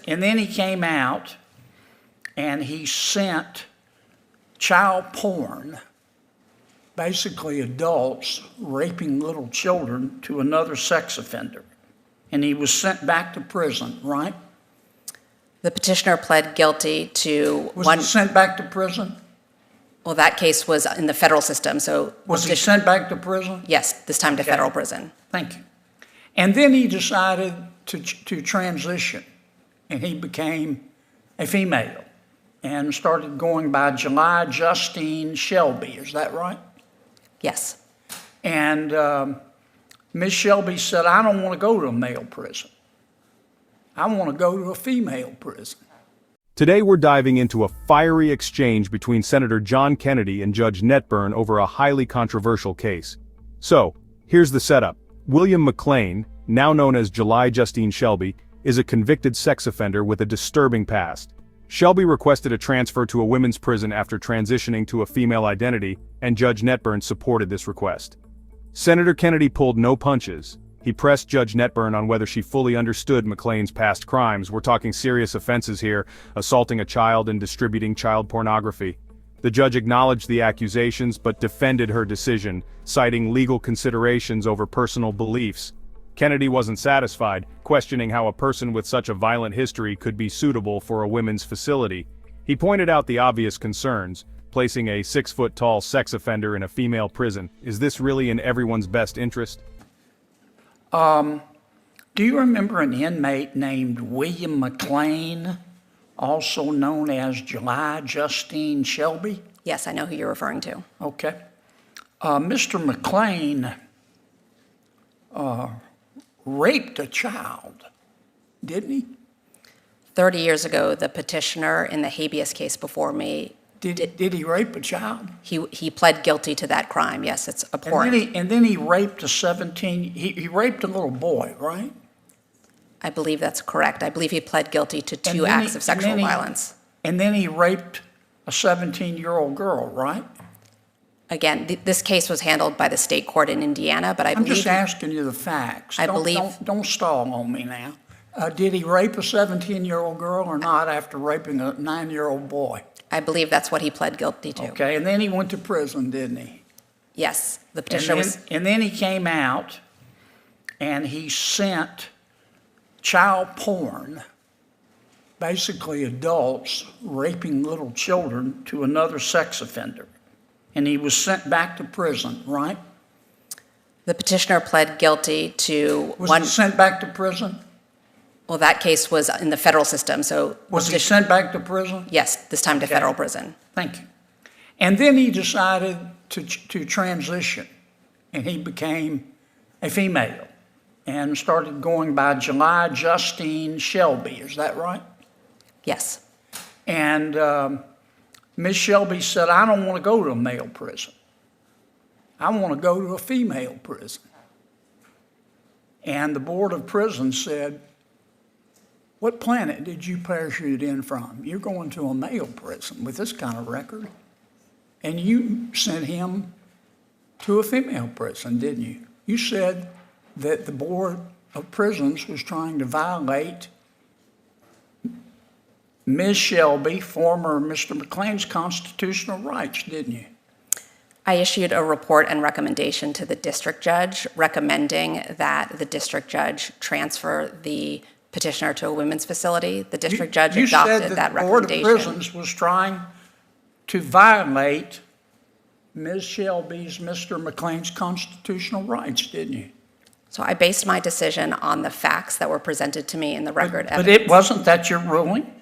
And then he came out and he sent child porn, basically adults raping little children, to another sex offender. And he was sent back to prison, right? The petitioner pled guilty to Was he sent back to prison? Well, that case was in the federal system, so. Was he sent back to prison? Yes, this time to federal prison. Thank you. And then he decided to transition, and he became a female and started going by July Justine Shelby. Is that right? Yes. And Ms. Shelby said, I don't want to go to a male prison. I want to go to a female prison. Today we're diving into a fiery exchange between Senator John Kennedy and Judge Netburn over a highly controversial case. So, here's the setup. William McLean, now known as July Justine Shelby, is a convicted sex offender with a disturbing past. Shelby requested a transfer to a women's prison after transitioning to a female identity, and Judge Netburn supported this request. Senator Kennedy pulled no punches. He pressed Judge Netburn on whether she fully understood McLean's past crimes. We're talking serious offenses here, assaulting a child and distributing child pornography. The judge acknowledged the accusations but defended her decision, citing legal considerations over personal beliefs. Kennedy wasn't satisfied, questioning how a person with such a violent history could be suitable for a women's facility. He pointed out the obvious concerns, placing a 6-foot-tall sex offender in a female prison. Is this really in everyone's best interest? Do you remember an inmate named William McLean, also known as July Justine Shelby? Yes, I know who you're referring to. Okay. Mr. McLean raped a child, didn't he? 30 years ago, the petitioner in the habeas case before me, Did he rape a child? he pled guilty to that crime. Yes, it's abhorrent. And then he raped he raped a little boy, right? I believe that's correct. I believe he pled guilty to 2 acts of sexual violence. And then he raped a 17-year-old girl, right? Again, this case was handled by the state court in Indiana, but I'm just asking you the facts. Don't stall on me now. Did he rape a 17-year-old girl or not after raping a 9-year-old boy? I believe that's what he pled guilty to. Okay, and then he went to prison, didn't he? Yes, the petitioner And then he came out and he sent child porn, basically adults raping little children, to another sex offender. And he was sent back to prison, right? The petitioner pled guilty to Was he sent back to prison? Well, that case was in the federal system, so. Was he sent back to prison? Yes, this time to federal prison. Thank you. And then he decided to transition, and he became a female and started going by July Justine Shelby. Is that right? Yes. And Ms. Shelby said, I don't want to go to a male prison. I want to go to a female prison. And the Board of Prisons said, what planet did you parachute in from? You're going to a male prison with this kind of record. And you sent him to a female prison, didn't you? You said that the Board of Prisons was trying to violate Ms. Shelby, former Mr. McLean's constitutional rights, didn't you? I issued a report and recommendation to the district judge recommending that the district judge transfer the petitioner to a women's facility. The district judge adopted that recommendation. You said that the Board of Prisons was trying to violate Ms. Shelby's, Mr. McLean's constitutional rights, didn't you? So I based my decision on the facts that were presented to me in the record evidence. But it wasn't that your ruling?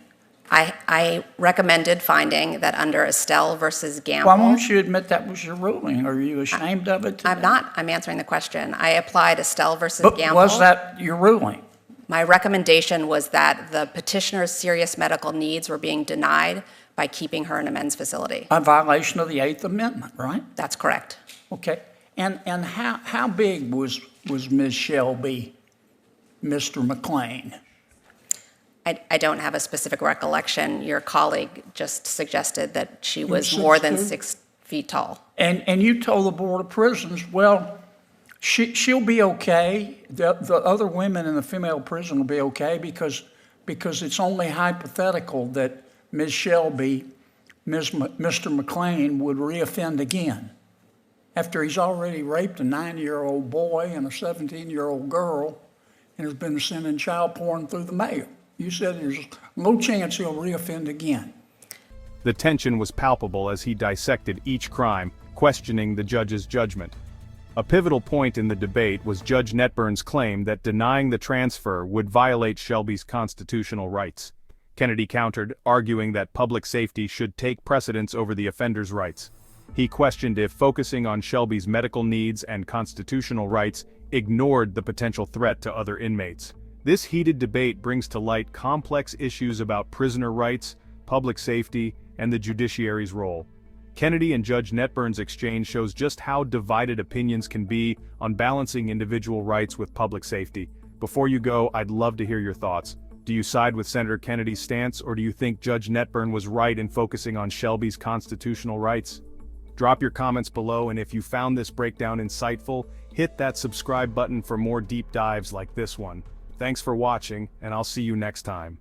I recommended finding that under Estelle versus Gamble. Why won't you admit that was your ruling? Are you ashamed of it today? I'm not. I'm answering the question. I applied Estelle versus Gamble. But was that your ruling? My recommendation was that the petitioner's serious medical needs were being denied by keeping her in a men's facility. A violation of the Eighth Amendment, right? That's correct. Okay. And how big was Ms. Shelby, Mr. McLean? I don't have a specific recollection. Your colleague just suggested that she was more than 6 feet tall. And you told the Board of Prisons, well, she'll be okay. The other women in the female prison will be okay because because it's only hypothetical that Ms. Shelby, Mr. McLean would reoffend again after he's already raped a 9-year-old boy and a 17-year-old girl and has been sending child porn through the mail. You said there's no chance he'll reoffend again. The tension was palpable as he dissected each crime, questioning the judge's judgment. A pivotal point in the debate was Judge Netburn's claim that denying the transfer would violate Shelby's constitutional rights. Kennedy countered, arguing that public safety should take precedence over the offender's rights. He questioned if focusing on Shelby's medical needs and constitutional rights ignored the potential threat to other inmates. This heated debate brings to light complex issues about prisoner rights, public safety, and the judiciary's role. Kennedy and Judge Netburn's exchange shows just how divided opinions can be on balancing individual rights with public safety. Before you go, I'd love to hear your thoughts. Do you side with Senator Kennedy's stance, or do you think Judge Netburn was right in focusing on Shelby's constitutional rights? Drop your comments below, and if you found this breakdown insightful, hit that subscribe button for more deep dives like this one. Thanks for watching, and I'll see you next time.